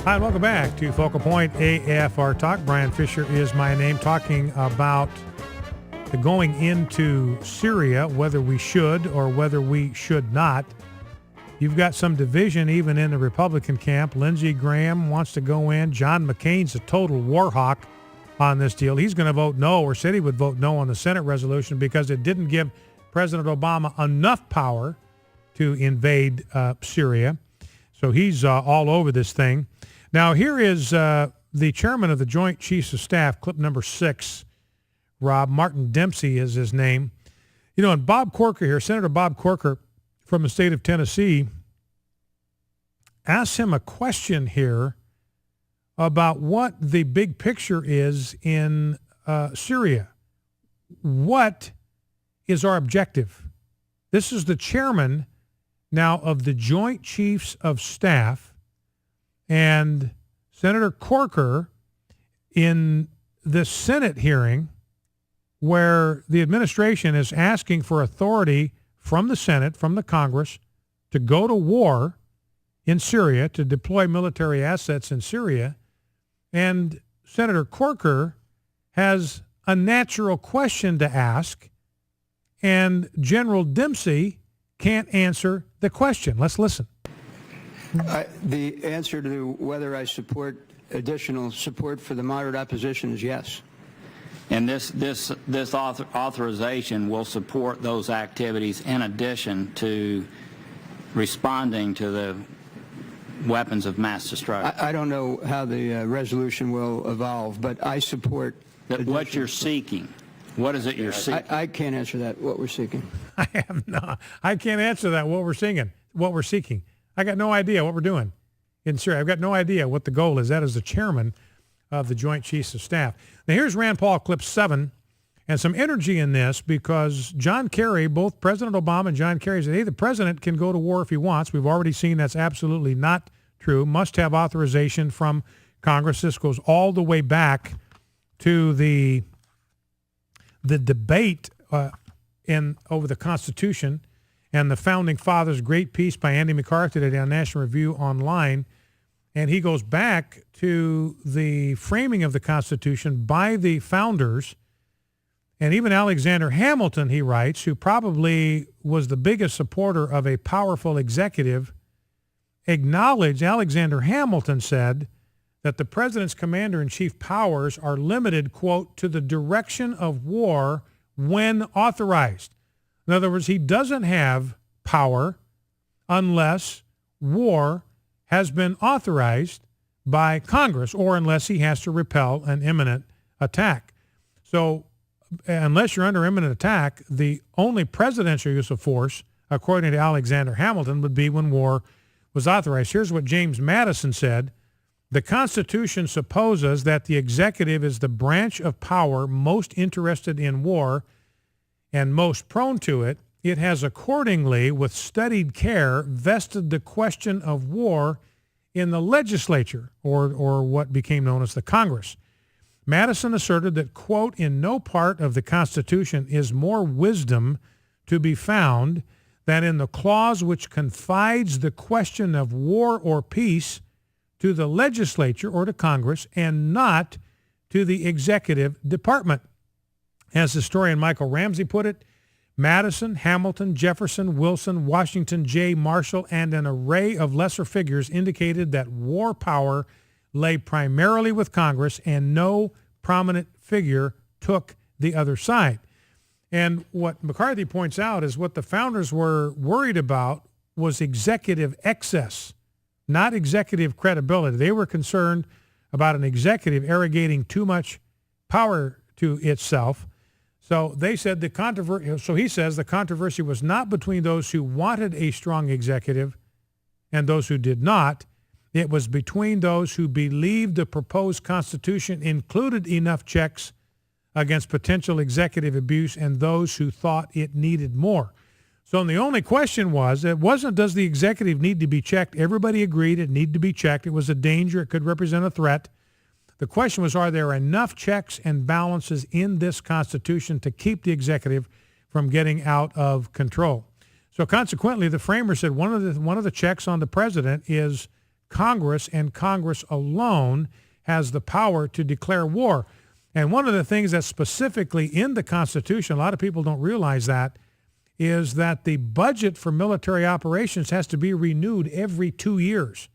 Hi, and welcome back to Focal Point AFR Talk. Brian Fisher is my name, talking about the going into Syria, whether we should or whether we should not. You've got some division even in the Republican camp. Lindsey Graham wants to go in. John McCain's a total war hawk on this deal. He's going to vote no, or said he would vote no on the Senate resolution because it didn't give President Obama enough power to invade Syria. So he's all over this thing. Now, here is the chairman of the Joint Chiefs of Staff, clip number 6, Rob. Martin Dempsey is his name. You know, and Bob Corker here, Senator Bob Corker from the state of Tennessee, asked him a question here about what the big picture is in Syria. What is our objective? This is the chairman now of the Joint Chiefs of Staff. And Senator Corker, in this Senate hearing where the administration is asking for authority from the Senate, from the Congress, to go to war in Syria, to deploy military assets in Syria, and Senator Corker has a natural question to ask, and General Dempsey can't answer the question. Let's listen. The answer to whether I support additional support for the moderate opposition is yes. And this authorization will support those activities in addition to responding to the weapons of mass destruction. I don't know how the resolution will evolve, but I support what you're seeking. What is it you're seeking? I can't answer that, what we're seeking. I have not. I can't answer that, what we're seeking. I got no idea what we're doing in Syria. I've got no idea what the goal is. That is the chairman of the Joint Chiefs of Staff. Now, here's Rand Paul, clip 7, and some energy in this because John Kerry, both President Obama and John Kerry said, hey, the president can go to war if he wants. We've already seen that's absolutely not true. Must have authorization from Congress. This goes all the way back to the debate over the Constitution and the Founding Fathers, great piece by Andy McCarthy today on National Review Online. And he goes back to the framing of the Constitution by the founders. And even Alexander Hamilton, he writes, who probably was the biggest supporter of a powerful executive, acknowledged, Alexander Hamilton said, that the president's commander-in-chief powers are limited, quote, to the direction of war when authorized. In other words, he doesn't have power unless war has been authorized by Congress or unless he has to repel an imminent attack. So unless you're under imminent attack, the only presidential use of force, according to Alexander Hamilton, would be when war was authorized. Here's what James Madison said. The Constitution supposes that the executive is the branch of power most interested in war and most prone to it. It has accordingly, with studied care, vested the question of war in the legislature, or what became known as the Congress. Madison asserted that, quote, in no part of the Constitution is more wisdom to be found than in the clause which confides the question of war or peace to the legislature or to Congress and not to the executive department. As historian Michael Ramsey put it, Madison, Hamilton, Jefferson, Wilson, Washington, J. Marshall, and an array of lesser figures indicated that war power lay primarily with Congress and no prominent figure took the other side. And what McCarthy points out is what the founders were worried about was executive excess, not executive credibility. They were concerned about an executive arrogating too much power to itself. So they said he says the controversy was not between those who wanted a strong executive and those who did not. It was between those who believed the proposed Constitution included enough checks against potential executive abuse and those who thought it needed more. So the only question was, it wasn't does the executive need to be checked. Everybody agreed it needed to be checked. It was a danger. It could represent a threat. The question was, are there enough checks and balances in this Constitution to keep the executive from getting out of control? So consequently, the framers said one of the checks on the president is Congress and Congress alone has the power to declare war. And one of the things that's specifically in the Constitution, a lot of people don't realize that, is that the budget for military operations has to be renewed every 2 years.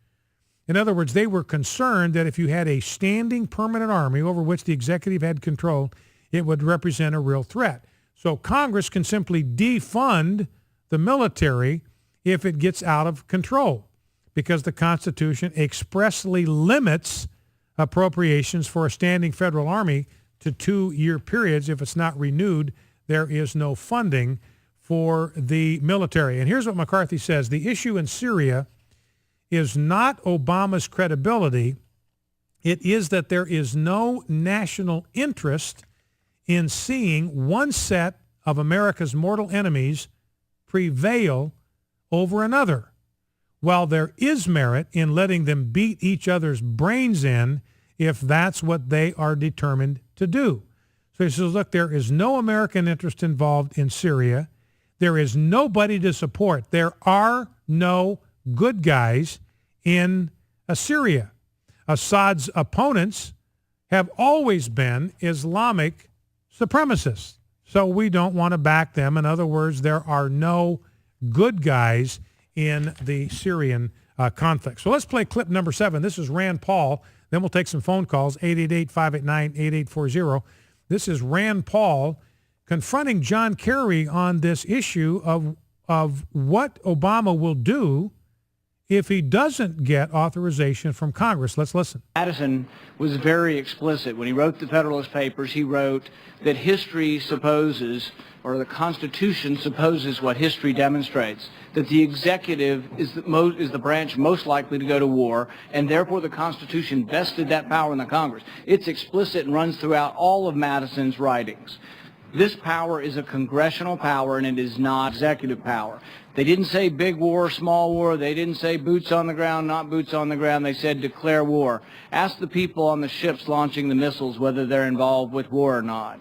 In other words, they were concerned that if you had a standing permanent army over which the executive had control, it would represent a real threat. So Congress can simply defund the military if it gets out of control, because the Constitution expressly limits appropriations for a standing federal army to 2-year periods. If it's not renewed, there is no funding for the military. And here's what McCarthy says. The issue in Syria is not Obama's credibility. It is that there is no national interest in seeing one set of America's mortal enemies prevail over another, while there is merit in letting them beat each other's brains in if that's what they are determined to do. So he says, look, there is no American interest involved in Syria. There is nobody to support. There are no good guys in Syria. Assad's opponents have always been Islamic supremacists, so we don't want to back them. In other words, there are no good guys in the Syrian conflict. So let's play clip number 7. This is Rand Paul. Then we'll take some phone calls, 888-589-8840. This is Rand Paul confronting John Kerry on this issue of what Obama will do if he doesn't get authorization from Congress. Let's listen. Madison was very explicit. When he wrote the Federalist Papers, he wrote that history supposes, or the Constitution supposes what history demonstrates, that the executive is the branch most likely to go to war, and therefore the Constitution vested that power in the Congress. It's explicit and runs throughout all of Madison's writings. This power is a congressional power, and it is not executive power. They didn't say big war, small war. They didn't say boots on the ground, not boots on the ground. They said declare war. Ask the people on the ships launching the missiles whether they're involved with war or not.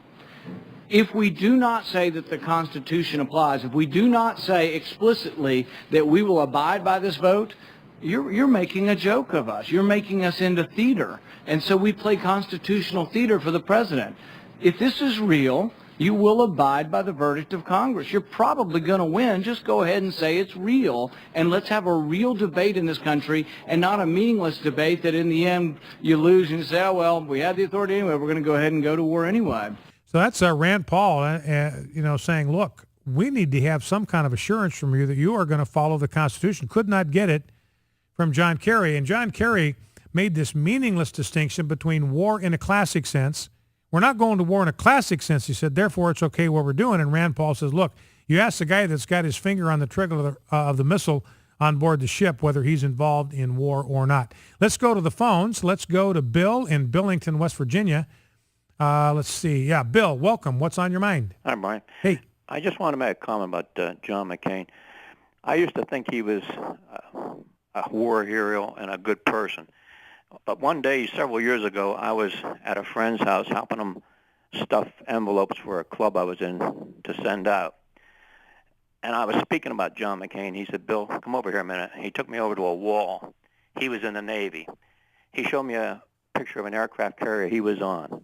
If we do not say that the Constitution applies, if we do not say explicitly that we will abide by this vote, you're making a joke of us. You're making us into theater. And so we play constitutional theater for the president. If this is real, you will abide by the verdict of Congress. You're probably going to win. Just go ahead and say it's real, and let's have a real debate in this country and not a meaningless debate that in the end you lose and you say, oh, well, we had the authority anyway. We're going to go ahead and go to war anyway. So that's Rand Paul, saying, look, we need to have some kind of assurance from you that you are going to follow the Constitution. Could not get it from John Kerry. And John Kerry made this meaningless distinction between war in a classic sense. We're not going to war in a classic sense, he said, therefore it's okay what we're doing. And Rand Paul says, look, you ask the guy that's got his finger on the trigger of the missile on board the ship whether he's involved in war or not. Let's go to the phones. Let's go to Bill in Billington, West Virginia. Let's see. Yeah, Bill, welcome. What's on your mind? Hi, Brian. Hey. I just want to make a comment about John McCain. I used to think he was a war hero and a good person. But one day, several years ago, I was at a friend's house helping him stuff envelopes for a club I was in to send out. And I was speaking about John McCain. He said, Bill, come over here a minute. He took me over to a wall. He was in the Navy. He showed me a picture of an aircraft carrier he was on.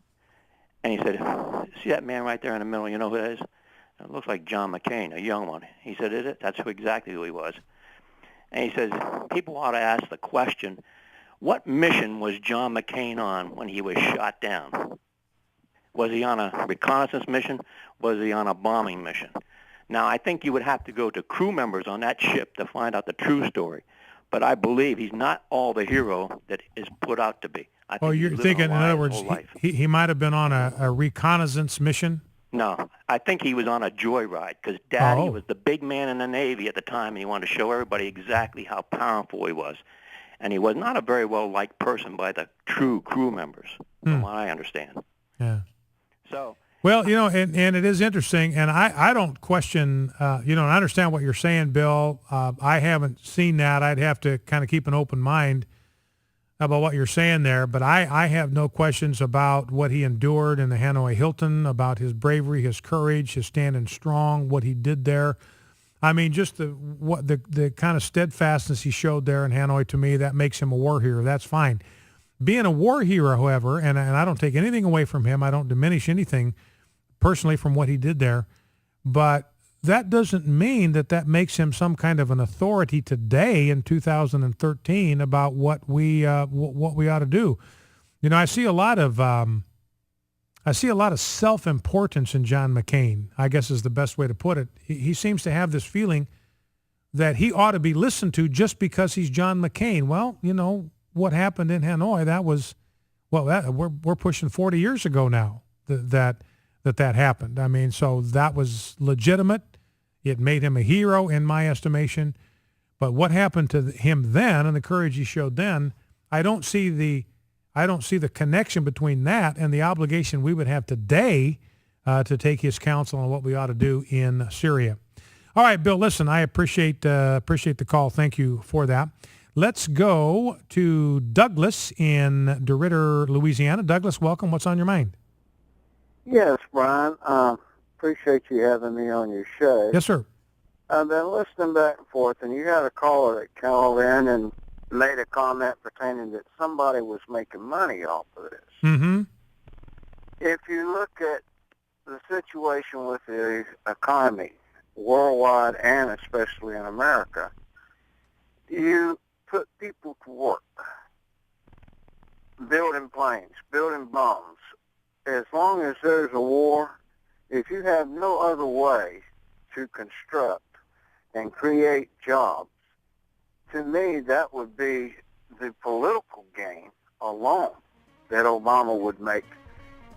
And he said, see that man right there in the middle? You know who that is? It looks like John McCain, a young one. He said, is it? That's exactly who he was. And he says, people ought to ask the question, what mission was John McCain on when he was shot down? Was he on a reconnaissance mission? Was he on a bombing mission? Now, I think you would have to go to crew members on that ship to find out the true story. But I believe he's not all the hero that is put out to be. I think you're thinking, in other words, he might have been on a reconnaissance mission? No, I think he was on a joyride because Daddy was the big man in the Navy at the time, and he wanted to show everybody exactly how powerful he was. And he was not a very well-liked person by the true crew members, from what I understand. Yeah. So. Well, and it is interesting, and I don't question, and I understand what you're saying, Bill. I haven't seen that. I'd have to kind of keep an open mind about what you're saying there, but I have no questions about what he endured in the Hanoi Hilton, about his bravery, his courage, his standing strong, what he did there. I mean, just the kind of steadfastness he showed there in Hanoi, to me, that makes him a war hero. That's fine. Being a war hero, however, and I don't take anything away from him. I don't diminish anything personally from what he did there, but that doesn't mean that makes him some kind of an authority today in 2013 about what we ought to do. You know, I see a lot of self-importance in John McCain, I guess is the best way to put it. He seems to have this feeling that he ought to be listened to just because he's John McCain. Well, you know, what happened in Hanoi, we're pushing 40 years ago now that happened. I mean, so that was legitimate. It made him a hero in my estimation. But what happened to him then and the courage he showed then, I don't see the connection between that and the obligation we would have today to take his counsel on what we ought to do in Syria. All right, Bill, listen, I appreciate the call. Thank you for that. Let's go to Douglas in DeRidder, Louisiana. Douglas, welcome. What's on your mind? Yes, Brian. Appreciate you having me on your show. Yes, sir. I've been listening back and forth, and you had a caller that called in and made a comment pertaining that somebody was making money off of this. Mm-hmm. If you look at the situation with the economy worldwide and especially in America, you put people to work, building planes, building bombs. As long as there's a war, if you have no other way to construct and create jobs, to me that would be the political gain alone that Obama would make,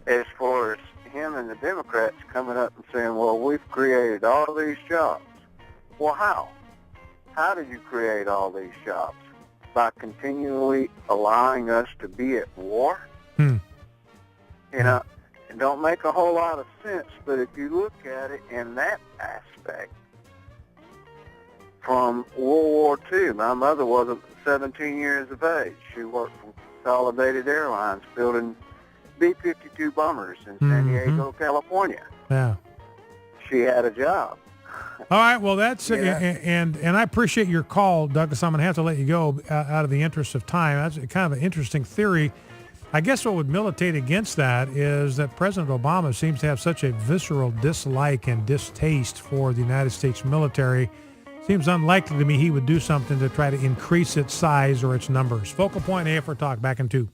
as far as him and the Democrats coming up and saying, well, we've created all these jobs. Well, how? How did you create all these jobs? By continually allowing us to be at war? You know, it don't make a whole lot of sense, but if you look at it in that aspect, from World War II, my mother was 17 years of age. She worked for Consolidated Airlines building B-52 bombers in San Diego, California. Yeah. She had a job. All right. Well, that's and I appreciate your call, Douglas. I'm going to have to let you go out of the interest of time. That's kind of an interesting theory. I guess what would militate against that is that President Obama seems to have such a visceral dislike and distaste for the United States military. Seems unlikely to me he would do something to try to increase its size or its numbers. Focal Point AFR Talk, back in 2.